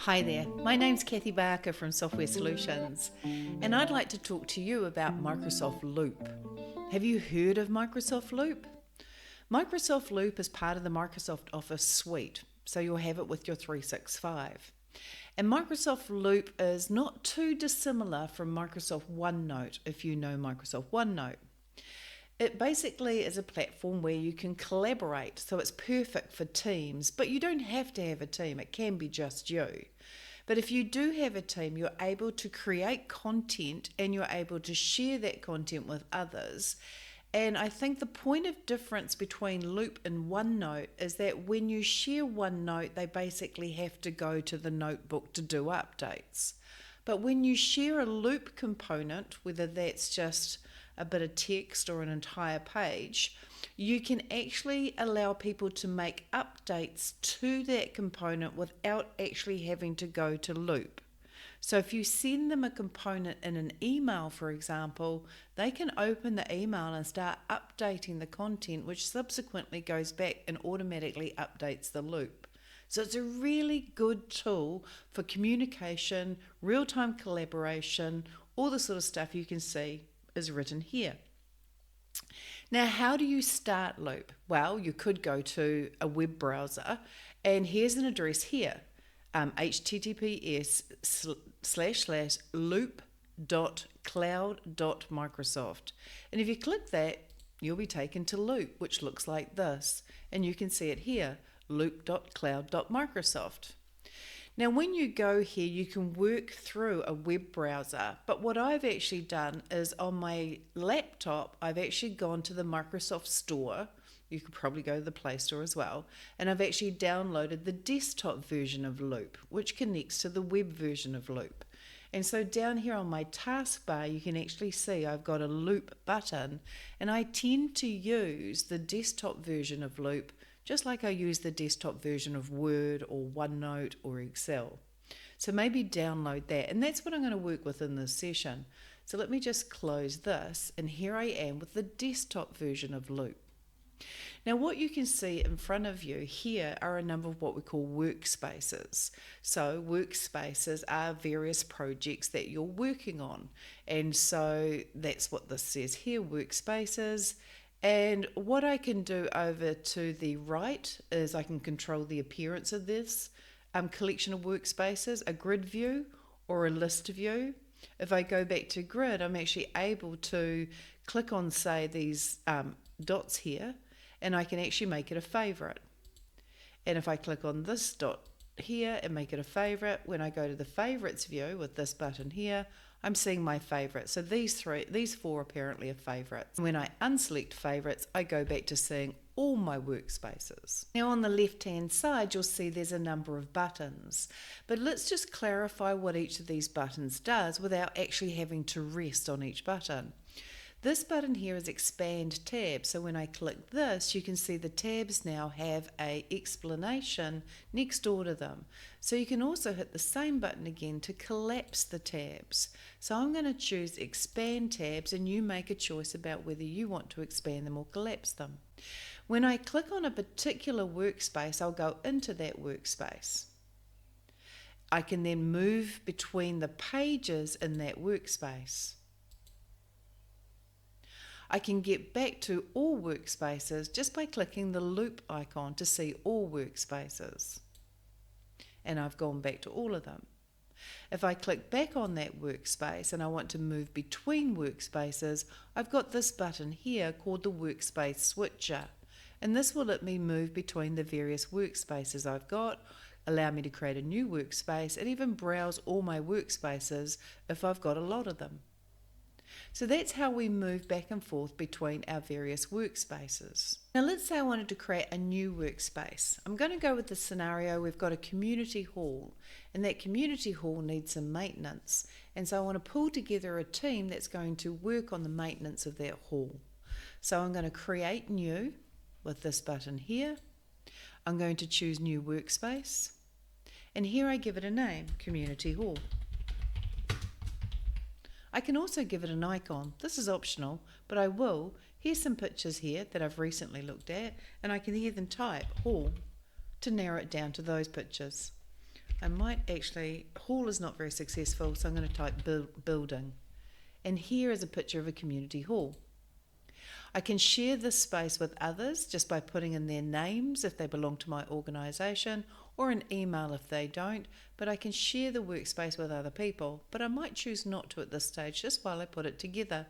Hi there, my name's Kathy Barker from Software Solutions, and I'd like to talk to you about Microsoft Loop. Have you heard of Microsoft Loop? Microsoft Loop is part of the Microsoft Office suite, so you'll have it with your 365. And Microsoft Loop is not too dissimilar from Microsoft OneNote, if you know Microsoft OneNote. It basically is a platform where you can collaborate, so it's perfect for teams, but you don't have to have a team, it can be just you. But if you do have a team, you're able to create content and you're able to share that content with others. And I think the point of difference between Loop and OneNote is that when you share OneNote, they basically have to go to the notebook to do updates. But when you share a Loop component, whether that's just a bit of text or an entire page, you can actually allow people to make updates to that component without actually having to go to Loop. So if you send them a component in an email, for example, they can open the email and start updating the content, which subsequently goes back and automatically updates the Loop. So it's a really good tool for communication, real-time collaboration, all the sort of stuff you can see is written here. Now, how do you start Loop? Well, you could go to a web browser, and here's an address here, https://loop.cloud.microsoft. And if you click that, you'll be taken to Loop, which looks like this. And you can see it here, loop.cloud.microsoft. Now, when you go here, you can work through a web browser, but what I've actually done is on my laptop, I've actually gone to the Microsoft Store. You could probably go to the Play Store as well, and I've actually downloaded the desktop version of Loop, which connects to the web version of Loop. And so down here on my taskbar, you can actually see I've got a Loop button, and I tend to use the desktop version of Loop just like I use the desktop version of Word or OneNote or Excel. So maybe download that, and that's what I'm going to work with in this session. So let me just close this, and here I am with the desktop version of Loop. Now what you can see in front of you here are a number of what we call workspaces. So workspaces are various projects that you're working on, and so that's what this says here, workspaces. And what I can do over to the right is I can control the appearance of this collection of workspaces, a grid view or a list view. If I go back to grid, I'm actually able to click on, say, these dots here, and I can actually make it a favorite. And if I click on this dot here and make it a favorite, when I go to the favorites view with this button here, I'm seeing my favorites. So these four apparently are favorites. When I unselect favorites, I go back to seeing all my workspaces. Now on the left hand side, you'll see there's a number of buttons, but let's just clarify what each of these buttons does without actually having to rest on each button. This button here is expand tab, so when I click this, you can see the tabs now have an explanation next door to them. So you can also hit the same button again to collapse the tabs. So I'm going to choose expand tabs, and you make a choice about whether you want to expand them or collapse them. When I click on a particular workspace, I'll go into that workspace. I can then move between the pages in that workspace. I can get back to all workspaces just by clicking the loop icon to see all workspaces. And I've gone back to all of them. If I click back on that workspace and I want to move between workspaces, I've got this button here called the workspace switcher. And this will let me move between the various workspaces I've got, allow me to create a new workspace, and even browse all my workspaces if I've got a lot of them. So that's how we move back and forth between our various workspaces. Now let's say I wanted to create a new workspace. I'm going to go with the scenario we've got a community hall, and that community hall needs some maintenance. And so I want to pull together a team that's going to work on the maintenance of that hall. So I'm going to create new with this button here. I'm going to choose new workspace, and here I give it a name, community hall. I can also give it an icon. This is optional, but I will. Here's some pictures here that I've recently looked at, and I can hear them type hall to narrow it down to those pictures. I might actually, hall is not very successful, so I'm going to type building. And here is a picture of a community hall. I can share this space with others just by putting in their names if they belong to my organisation, or an email if they don't, but I can share the workspace with other people. But I might choose not to at this stage, just while I put it together.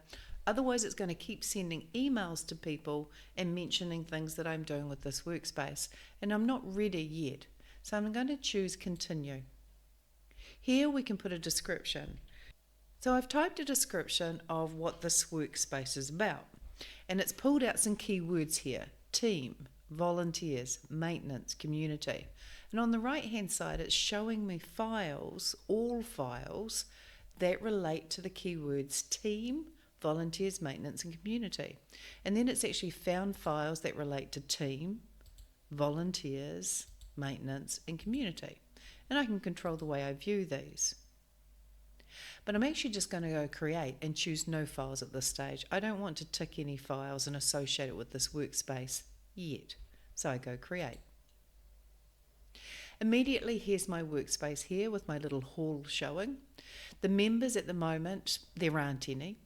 Otherwise, it's going to keep sending emails to people and mentioning things that I'm doing with this workspace, and I'm not ready yet. So I'm going to choose continue. Here we can put a description. So I've typed a description of what this workspace is about, and it's pulled out some keywords here: team, volunteers, maintenance, community. And on the right hand side, it's showing me files, all files that relate to the keywords team, volunteers, maintenance and community. And then it's actually found files that relate to team, volunteers, maintenance and community. And I can control the way I view these. But I'm actually just going to go create and choose no files at this stage. I don't want to tick any files and associate it with this workspace yet. So I go create. Immediately, here's my workspace here with my little hall showing. The members at the moment, there aren't any.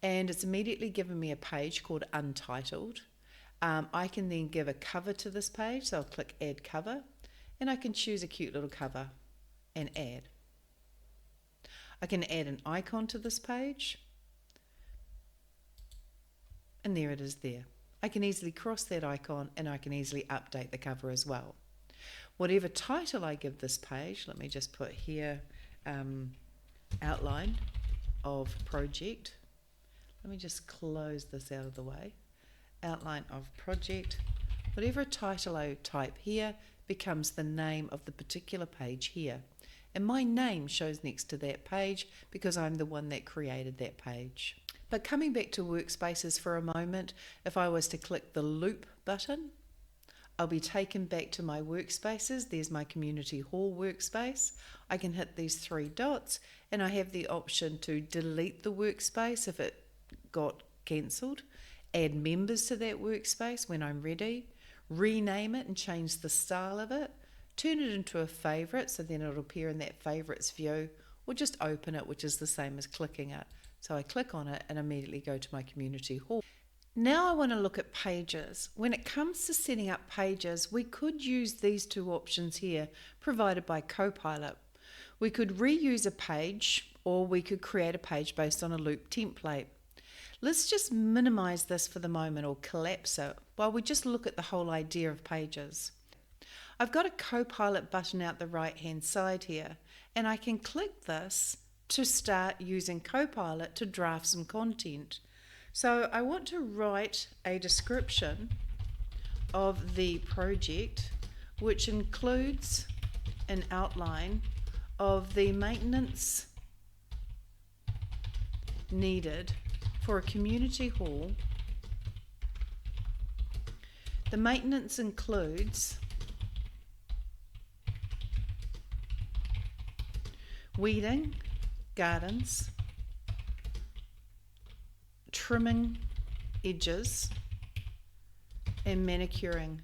And it's immediately given me a page called Untitled. I can then give a cover to this page, so I'll click Add Cover, and I can choose a cute little cover and add. I can add an icon to this page, and there it is there. I can easily cross that icon, and I can easily update the cover as well. Whatever title I give this page, let me just put here outline of project. Let me just close this out of the way. Outline of project. Whatever title I type here becomes the name of the particular page here. And my name shows next to that page because I'm the one that created that page. But coming back to workspaces for a moment, if I was to click the loop button, I'll be taken back to my workspaces. There's my community hall workspace. I can hit these three dots and I have the option to delete the workspace if it got cancelled, add members to that workspace when I'm ready, rename it and change the style of it, turn it into a favourite so then it'll appear in that favourites view, or just open it, which is the same as clicking it. So I click on it and immediately go to my community hall. Now I want to look at pages. When it comes to setting up pages, we could use these two options here provided by Copilot. We could reuse a page, or we could create a page based on a loop template. Let's just minimize this for the moment, or collapse it, while we just look at the whole idea of pages. I've got a Copilot button out the right hand side here, and I can click this to start using Copilot to draft some content. So I want to write a description of the project, which includes an outline of the maintenance needed for a community hall. The maintenance includes weeding gardens, trimming edges, and manicuring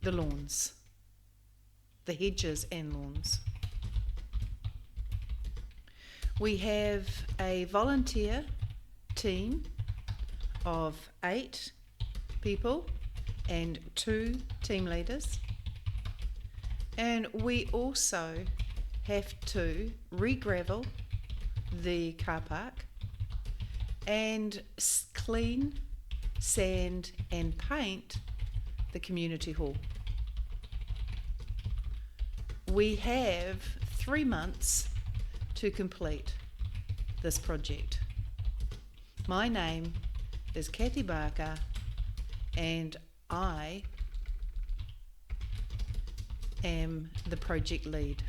the lawns, the hedges and lawns. We have a volunteer team of 8 people and 2 team leaders, and we also have to re-gravel the car park and clean, sand and paint the community hall. We have 3 months to complete this project. My name is Kathy Barker and I am the project lead.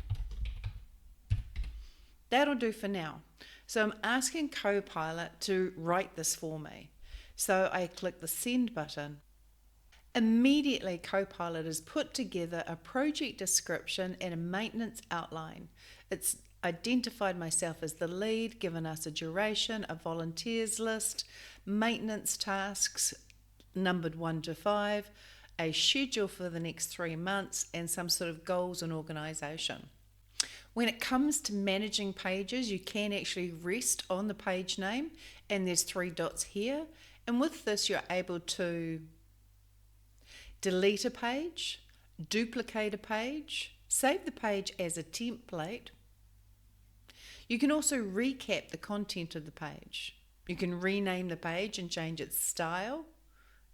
That'll do for now. So I'm asking Copilot to write this for me. So I click the send button. Immediately Copilot has put together a project description and a maintenance outline. It's identified myself as the lead, given us a duration, a volunteers list, maintenance tasks numbered 1 to 5, a schedule for the next 3 months, and some sort of goals and organisation. When it comes to managing pages, you can actually rest on the page name, and there's 3 dots here. And with this, you're able to delete a page, duplicate a page, save the page as a template. You can also recap the content of the page. You can rename the page and change its style,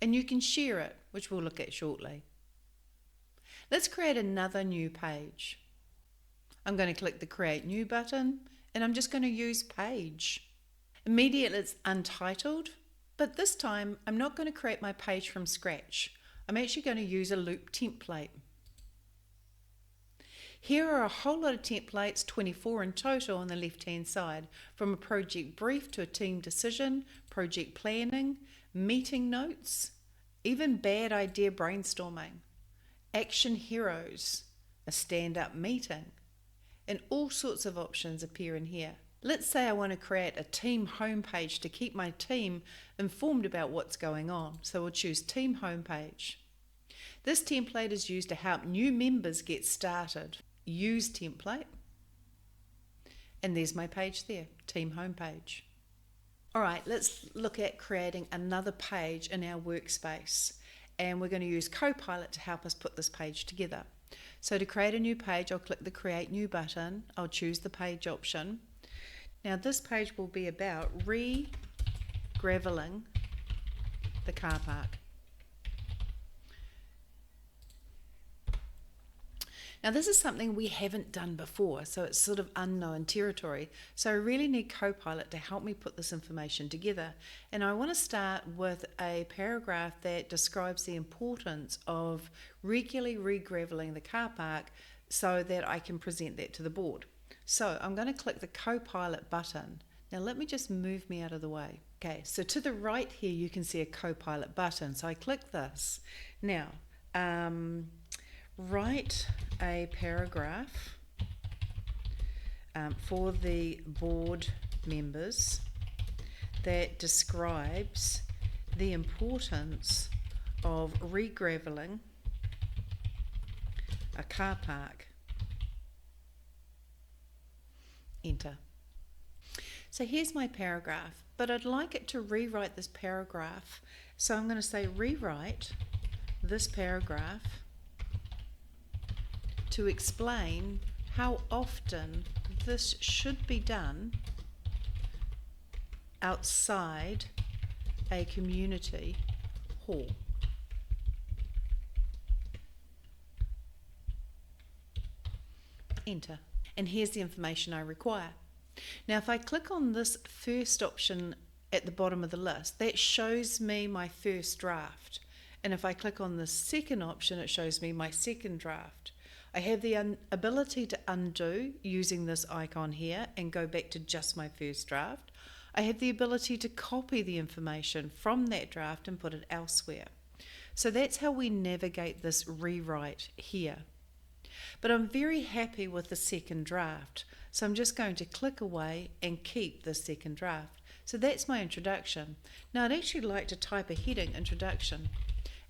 and you can share it, which we'll look at shortly. Let's create another new page. I'm going to click the Create New button, and I'm just going to use Page. Immediately it's untitled, but this time I'm not going to create my page from scratch. I'm actually going to use a loop template. Here are a whole lot of templates, 24 in total on the left-hand side, from a project brief to a team decision, project planning, meeting notes, even bad idea brainstorming, action heroes, a stand-up meeting, and all sorts of options appear in here. Let's say I want to create a team homepage to keep my team informed about what's going on. So we'll choose Team Homepage. This template is used to help new members get started. Use template. And there's my page there, Team Homepage. All right, let's look at creating another page in our workspace. And we're going to use Copilot to help us put this page together. So to create a new page, I'll click the Create New button. I'll choose the page option. Now this page will be about re-gravelling the car park. Now this is something we haven't done before, so it's sort of unknown territory. So I really need Copilot to help me put this information together. And I want to start with a paragraph that describes the importance of regularly re-gravelling the car park so that I can present that to the board. So I'm going to click the Copilot button. Now let me just move me out of the way. Okay, so to the right here you can see a Copilot button. So I click this. Now, write a paragraph for the board members that describes the importance of re-gravelling a car park. Enter. So here's my paragraph, but I'd like it to rewrite this paragraph. So I'm going to say rewrite this paragraph to explain how often this should be done outside a community hall. Enter. And here's the information I require. Now if I click on this first option at the bottom of the list, that shows me my first draft. And if I click on the second option, it shows me my second draft. I have the ability to undo using this icon here and go back to just my first draft. I have the ability to copy the information from that draft and put it elsewhere. So that's how we navigate this rewrite here. But I'm very happy with the second draft, so I'm just going to click away and keep the second draft. So that's my introduction. Now I'd actually like to type a heading, introduction.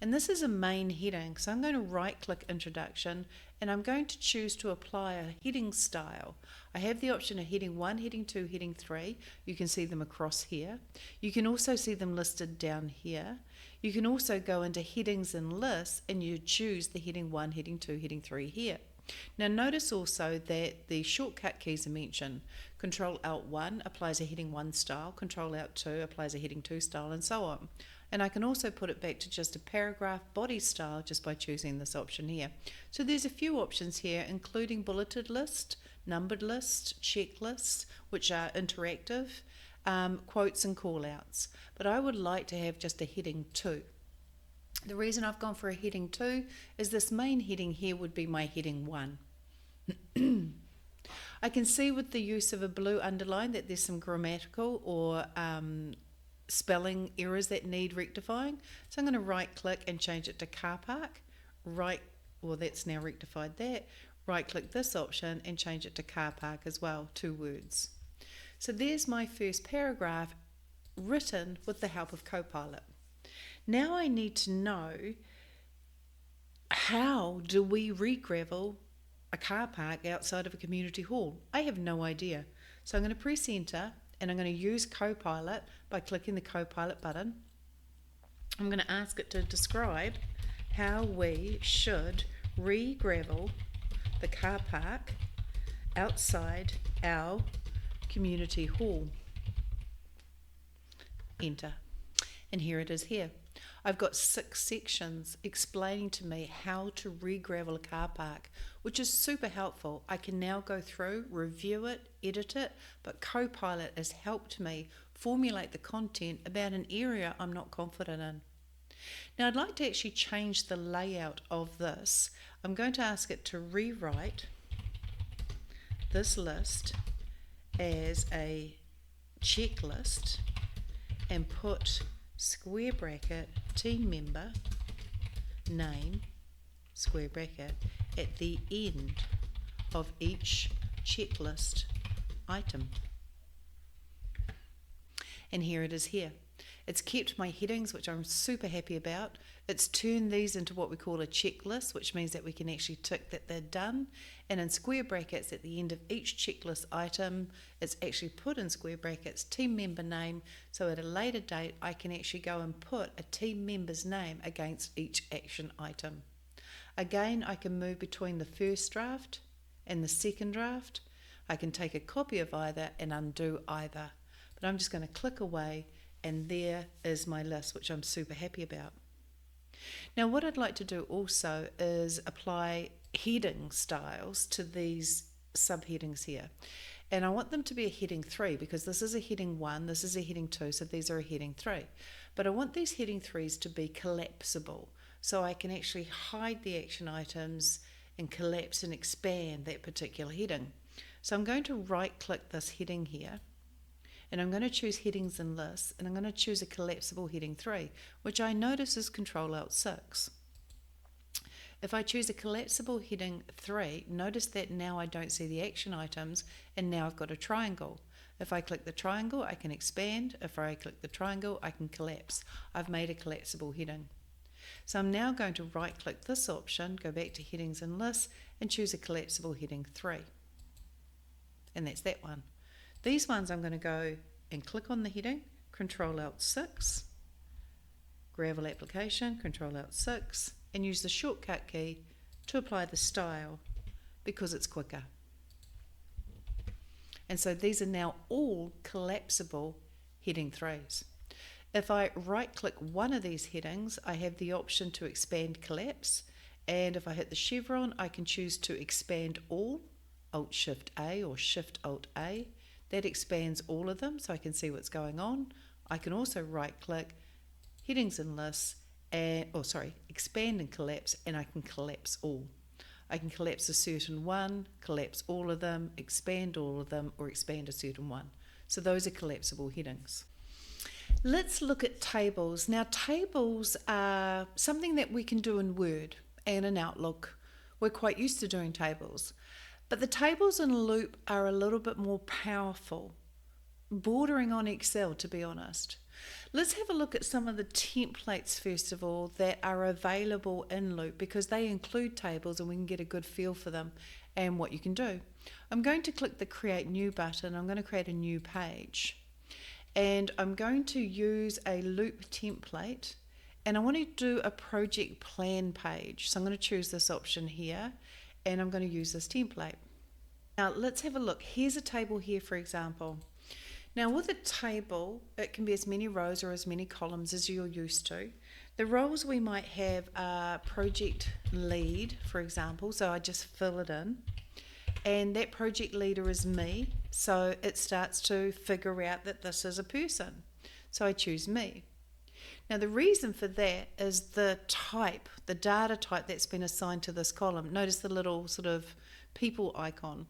And this is a main heading, so I'm going to right click introduction and I'm going to choose to apply a heading style. I have the option of heading 1, heading 2, heading 3. You can see them across here. You can also see them listed down here. You can also go into headings and lists and you choose the heading 1, heading 2, heading 3 here. Now notice also that the shortcut keys are mentioned. Control Alt 1 applies a heading 1 style, Control Alt 2 applies a heading 2 style, and so on. And I can also put it back to just a paragraph body style just by choosing this option here. So there's a few options here, including bulleted list, numbered list, checklists, which are interactive, quotes and callouts. But I would like to have just a heading 2. The reason I've gone for a heading 2 is this main heading here would be my heading 1. I can see with the use of a blue underline that there's some grammatical or spelling errors that need rectifying. So I'm going to right click and change it to car park. That's now rectified that. Right click this option and change it to car park as well, 2 words. So there's my first paragraph written with the help of Copilot. Now I need to know How do we re-gravel a car park outside of a community hall? I have no idea. So I'm going to press enter and I'm going to use Copilot by clicking the Copilot button. I'm going to ask it to describe how we should re-gravel the car park outside our community hall. Enter. And here it is here. I've got 6 sections explaining to me how to re-gravel a car park, which is super helpful. I can now go through, review it, edit it, but Copilot has helped me formulate the content about an area I'm not confident in. Now I'd like to actually change the layout of this. I'm going to ask it to rewrite this list as a checklist and put square bracket team member name square bracket at the end of each checklist item. And here it is here. It's kept my headings, which I'm super happy about. It's turned these into what we call a checklist, which means that we can actually tick that they're done. And in square brackets at the end of each checklist item, it's actually put in square brackets team member name. So at a later date, I can actually go and put a team member's name against each action item. Again, I can move between the first draft and the second draft. I can take a copy of either and undo either. But I'm just going to click away, and there is my list, which I'm super happy about. Now what I'd like to do also is apply heading styles to these subheadings here. And I want them to be a heading 3 because this is a heading 1, this is a heading 2, so these are a heading 3. But I want these heading 3s to be collapsible, so I can actually hide the action items and collapse and expand that particular heading. So I'm going to right click this heading here, and I'm going to choose headings and lists, and I'm going to choose a collapsible heading 3, which I notice is Ctrl-Alt-6. If I choose a collapsible heading 3, notice that now I don't see the action items, and now I've got a triangle. If I click the triangle, I can expand. If I click the triangle, I can collapse. I've made a collapsible heading. So I'm now going to right click this option, go back to headings and lists, and choose a collapsible heading 3. And that's that one. These ones I'm going to go and click on the heading, Ctrl-Alt-6, gravel application, Ctrl-Alt-6, and use the shortcut key to apply the style because it's quicker. And so these are now all collapsible heading 3s. If I right click one of these headings, I have the option to expand collapse, and if I hit the chevron, I can choose to expand all, Alt-Shift-A or Shift-Alt-A. That expands all of them so I can see what's going on. I can also right click headings and lists and expand and collapse, and I can collapse all. I can collapse a certain one, collapse all of them, expand all of them, or expand a certain one. So those are collapsible headings. Let's look at tables. Now tables are something that we can do in Word and in Outlook. We're quite used to doing tables. But the tables in Loop are a little bit more powerful, bordering on Excel, to be honest. Let's have a look at some of the templates, first of all, that are available in Loop, because they include tables and we can get a good feel for them and what you can do. I'm going to click the Create New button. I'm going to create a new page. And I'm going to use a Loop template, and I want to do a project plan page. So I'm going to choose this option here, and I'm going to use this template. Now let's have a look. Here's a table here, for example. Now with a table, it can be as many rows or as many columns as you're used to. The roles we might have are project lead, for example, so I just fill it in. And that project leader is me, so it starts to figure out that this is a person. So I choose me. Now the reason for that is the type, the data type that's been assigned to this column. Notice the little sort of people icon.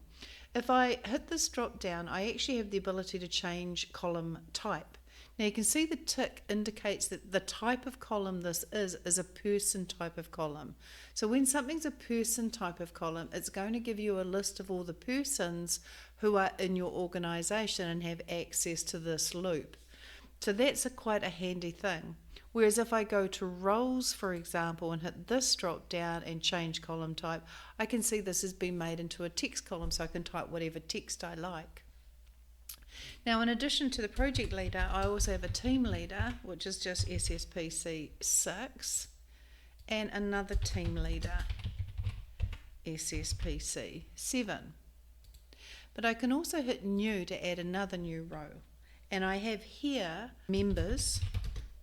If I hit this drop down, I actually have the ability to change column type. Now you can see the tick indicates that the type of column this is a person type of column. So when something's a person type of column, it's going to give you a list of all the persons who are in your organization and have access to this loop. So that's quite a handy thing. Whereas if I go to roles, for example, and hit this drop down and change column type, I can see this has been made into a text column, so I can type whatever text I like. Now, in addition to the project leader, I also have a team leader, which is just SSPC 6, and another team leader, SSPC 7. But I can also hit new to add another new row. And I have here members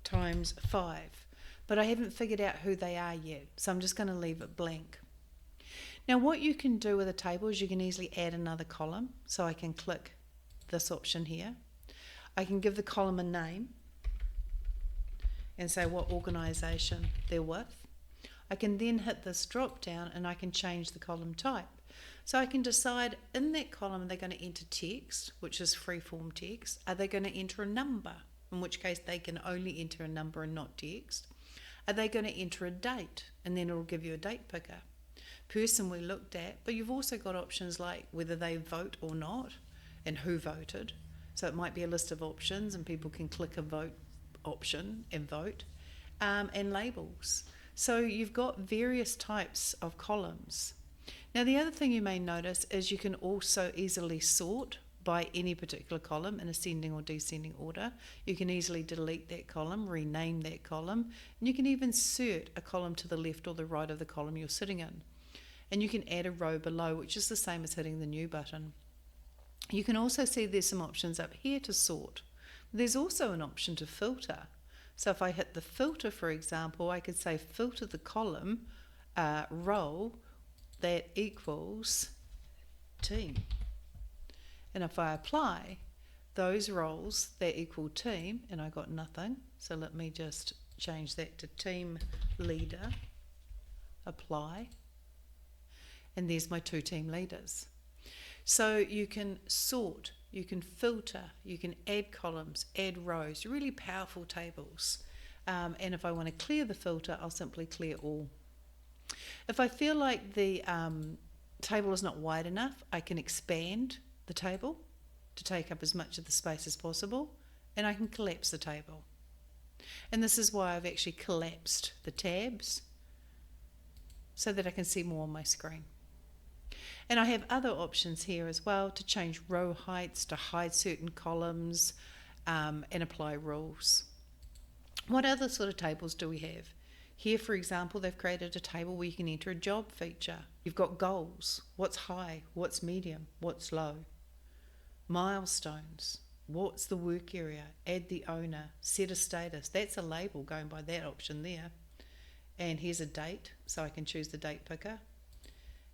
times 5, but I haven't figured out who they are yet, so I'm just going to leave it blank. Now what you can do with a table is you can easily add another column, so I can click this option here. I can give the column a name and say what organisation they're with. I can then hit this drop down and I can change the column type. So I can decide in that column, are they going to enter text, which is freeform text? Are they going to enter a number, in which case they can only enter a number and not text? Are they going to enter a date? And then it'll give you a date picker. Person we looked at, but you've also got options like whether they vote or not and who voted. So it might be a list of options and people can click a vote option and vote, and labels. So you've got various types of columns. Now the other thing you may notice is you can also easily sort by any particular column in ascending or descending order. You can easily delete that column, rename that column, and you can even insert a column to the left or the right of the column you're sitting in. And you can add a row below, which is the same as hitting the new button. You can also see there's some options up here to sort. There's also an option to filter. So if I hit the filter, for example, I could say filter the column row that equals team. And if I apply those roles that equal team, and I got nothing, so let me just change that to team leader, apply, and there's my 2 team leaders. So you can sort, you can filter, you can add columns, add rows, really powerful tables. And if I want to clear the filter, I'll simply clear all. If I feel like the table is not wide enough, I can expand the table to take up as much of the space as possible, and I can collapse the table. And this is why I've actually collapsed the tabs so that I can see more on my screen. And I have other options here as well to change row heights, to hide certain columns, and apply rules. What other sort of tables do we have? Here, for example, they've created a table where you can enter a job feature. You've got goals. What's high? What's medium? What's low? Milestones. What's the work area? Add the owner. Set a status. That's a label going by that option there. And here's a date, so I can choose the date picker,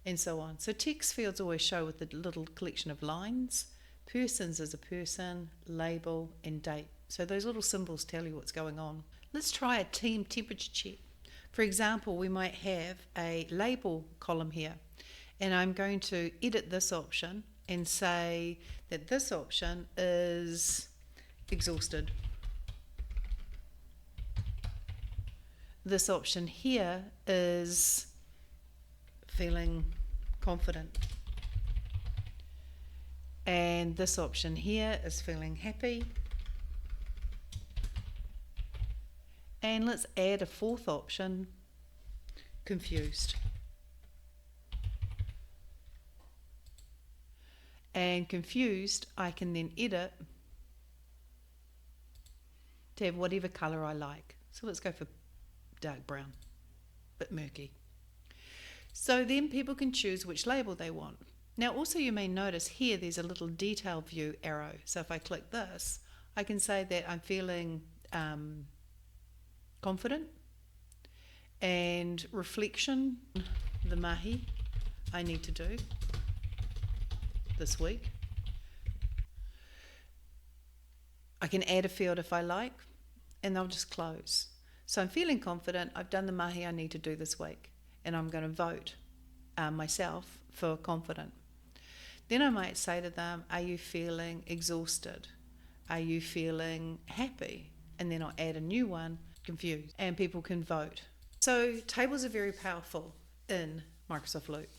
and so on. So text fields always show with the little collection of lines. Persons is a person, label, and date. So those little symbols tell you what's going on. Let's try a team temperature check. For example, we might have a label column here, and I'm going to edit this option and say that this option is exhausted. This option here is feeling confident. And this option here is feeling happy. And let's add a 4th option, confused. And confused, I can then edit to have whatever colour I like. So let's go for dark brown, bit murky. So then people can choose which label they want. Now also you may notice here there's a little detail view arrow. So if I click this, I can say that I'm feeling confident, and reflection, the mahi I need to do this week. I can add a field if I like, and they'll just close. So I'm feeling confident, I've done the mahi I need to do this week, and I'm going to vote myself for confident. Then I might say to them, are you feeling exhausted? Are you feeling happy? And then I'll add a new one, confused, and people can vote. So tables are very powerful in Microsoft Loop.